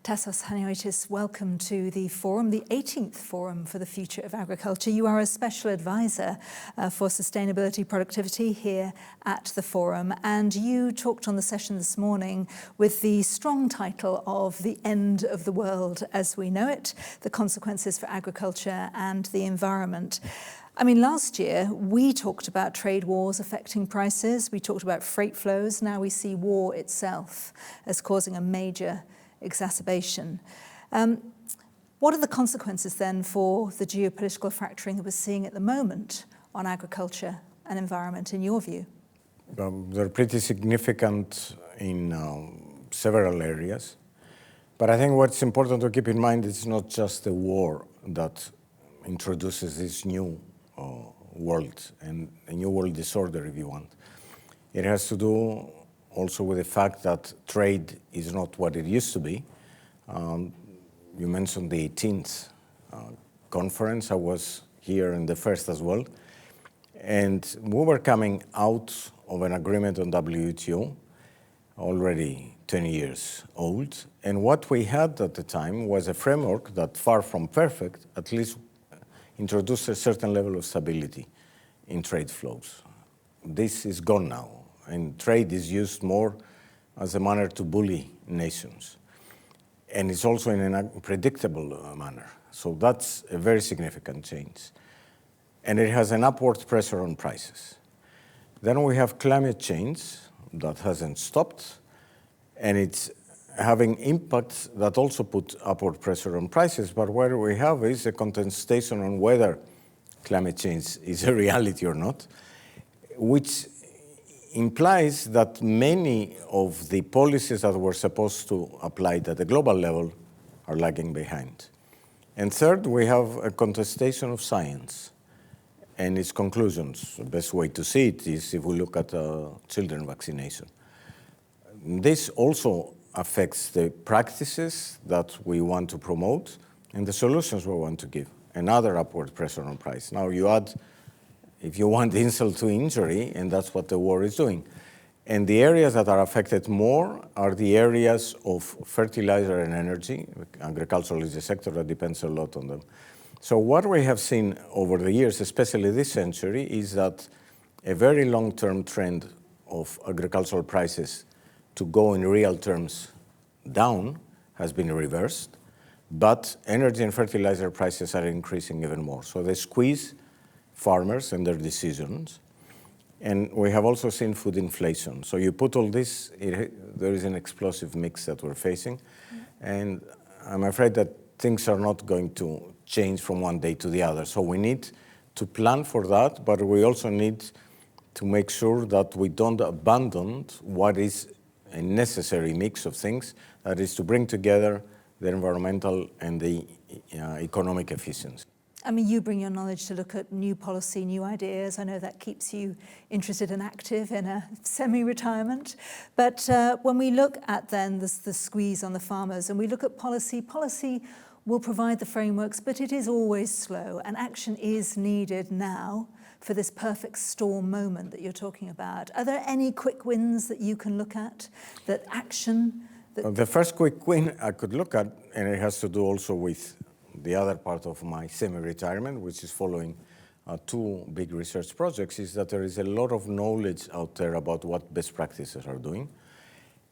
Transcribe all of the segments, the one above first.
Tassos, Haniotis, welcome to the forum, the 18th Forum for the Future of Agriculture. You are a special advisor for sustainability productivity here at the forum, and you talked on the session this morning with the strong title of The End of the World as We Know It, the consequences for agriculture and the environment. I mean, last year we talked about trade wars affecting prices, we talked about freight flows, now we see war itself as causing a major exacerbation. What are the consequences then for the geopolitical fracturing that we're seeing at the moment on agriculture and environment, in your view? They're pretty significant in several areas. But I think what's important to keep in mind is not just the war that introduces this new world, and a new world disorder, if you want. It has to do also with the fact that trade is not what it used to be. You mentioned the 18th conference. I was here in the first as well. And we were coming out of an agreement on WTO, already 20 years old. And what we had at the time was a framework that, far from perfect, at least introduced a certain level of stability in trade flows. This is gone now. And trade is used more as a manner to bully nations. And it's also in an unpredictable manner. So that's a very significant change. And it has an upward pressure on prices. Then we have climate change that hasn't stopped, and it's having impacts that also put upward pressure on prices. But what we have is a contestation on whether climate change is a reality or not, which implies that many of the policies that were supposed to apply at the global level are lagging behind. And third, we have a contestation of science and its conclusions. The best way to see it is if we look at children vaccination. This also affects the practices that we want to promote and the solutions we want to give. Another upward pressure on price. Now you add, if you want, insult to injury, and that's what the war is doing. And the areas that are affected more are the areas of fertilizer and energy. Agriculture is a sector that depends a lot on them. So what we have seen over the years, especially this century, is that a very long-term trend of agricultural prices to go in real terms down has been reversed, but energy and fertilizer prices are increasing even more. So they squeeze farmers and their decisions. And we have also seen food inflation. So you put all this, there is an explosive mix that we're facing. And I'm afraid that things are not going to change from one day to the other. So we need to plan for that, but we also need to make sure that we don't abandon what is a necessary mix of things, that is to bring together the environmental and the economic efficiency. I mean, you bring your knowledge to look at new policy, new ideas. I know that keeps you interested and active in a semi-retirement. But when we look at then the squeeze on the farmers and we look at policy will provide the frameworks, but it is always slow, and action is needed now for this perfect storm moment that you're talking about. Are there any quick wins that you can look at, that action? The first quick win I could look at, and it has to do also with the other part of my semi-retirement, which is following two big research projects, is that there is a lot of knowledge out there about what best practices are doing.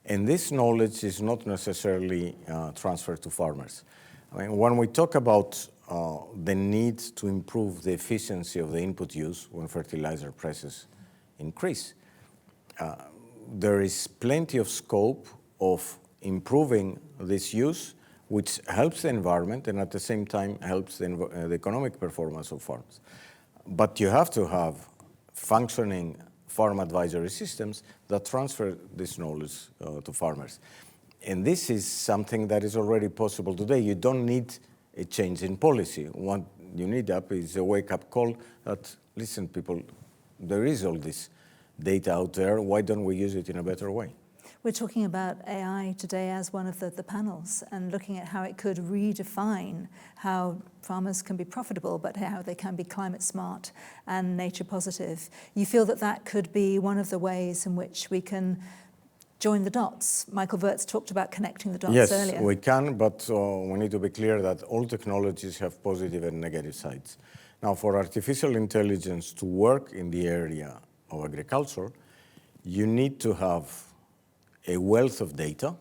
And this knowledge is not necessarily transferred to farmers. I mean, when we talk about the need to improve the efficiency of the input use when fertilizer prices increase, there is plenty of scope of improving this use, which helps the environment and at the same time helps the economic performance of farms. But you have to have functioning farm advisory systems that transfer this knowledge to farmers. And this is something that is already possible today. You don't need a change in policy. What you need is a wake-up call that, listen, people, there is all this data out there. Why don't we use it in a better way? We're talking about AI today as one of the panels and looking at how it could redefine how farmers can be profitable, but how they can be climate smart and nature positive. You feel that that could be one of the ways in which we can join the dots. Michael Wirtz talked about connecting the dots earlier. Yes, we can, but we need to be clear that all technologies have positive and negative sides. Now, for artificial intelligence to work in the area of agriculture, you need to have a wealth of data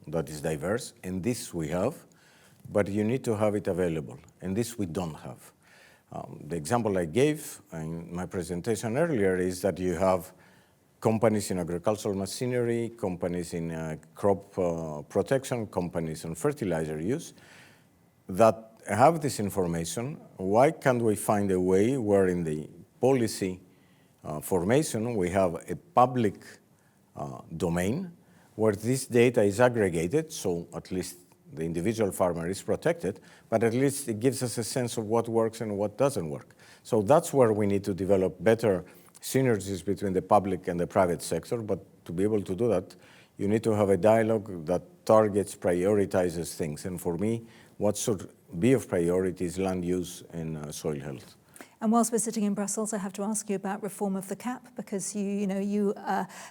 that is diverse, and this we have, but you need to have it available, and this we don't have. The example I gave in my presentation earlier is that you have companies in agricultural machinery, companies in crop protection, companies in fertilizer use that have this information. Why can't we find a way where in the policy formation we have a public domain where this data is aggregated, so at least the individual farmer is protected, but at least it gives us a sense of what works and what doesn't work. So that's where we need to develop better synergies between the public and the private sector, but to be able to do that, you need to have a dialogue that targets, prioritizes things. And for me, what should be of priority is land use and soil health. And whilst we're sitting in Brussels, I have to ask you about reform of the CAP, because you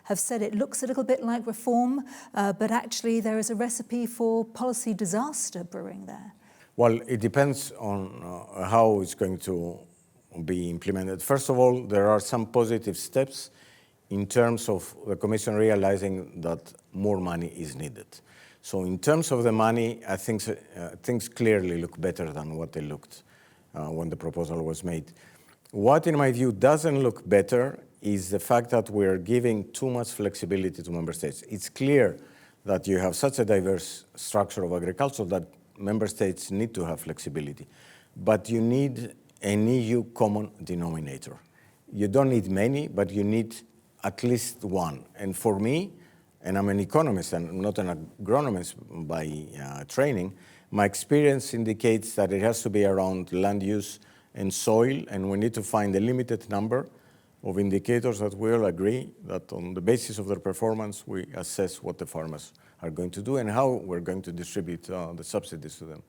have said it looks a little bit like reform, but actually there is a recipe for policy disaster brewing there. Well, it depends on how it's going to be implemented. First of all, there are some positive steps in terms of the Commission realizing that more money is needed. So in terms of the money, I think things clearly look better than what they looked when the proposal was made. What, in my view, doesn't look better is the fact that we're giving too much flexibility to member states. It's clear that you have such a diverse structure of agriculture that member states need to have flexibility, but you need an EU common denominator. You don't need many, but you need at least one. And for me, and I'm an economist and not an agronomist by training, my experience indicates that it has to be around land use and soil, and we need to find a limited number of indicators that we all agree that on the basis of their performance, we assess what the farmers are going to do and how we're going to distribute the subsidies to them.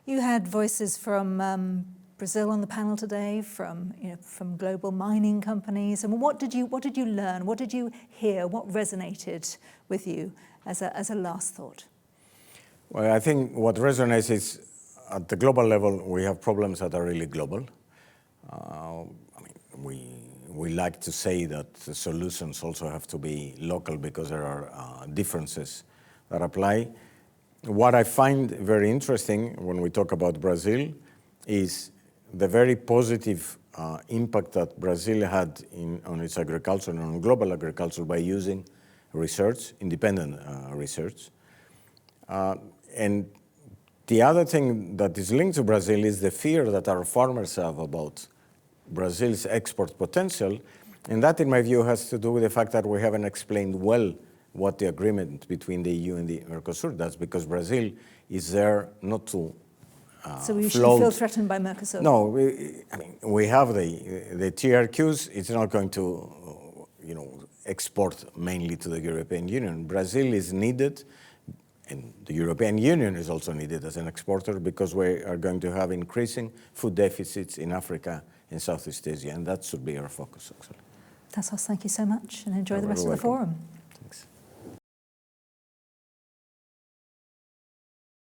You had voices from Brazil on the panel today, from global mining companies. And what did you learn? What did you hear? What resonated with you as a last thought? Well, I think what resonates is at the global level, we have problems that are really global. We like to say that the solutions also have to be local because there are differences that apply. What I find very interesting when we talk about Brazil is the very positive impact that Brazil had on its agriculture and on global agriculture by using research, independent research. And the other thing that is linked to Brazil is the fear that our farmers have about Brazil's export potential. And that, in my view, has to do with the fact that we haven't explained well what the agreement between the EU and the Mercosur does, because Brazil is there not to so we shouldn't feel threatened by Mercosur? No, we have the TRQs. It's not going to, export mainly to the European Union. Brazil is needed, and the European Union is also needed as an exporter because we are going to have increasing food deficits in Africa and Southeast Asia, and that should be our focus, actually. Tassos, thank you so much, and enjoy the rest of the forum.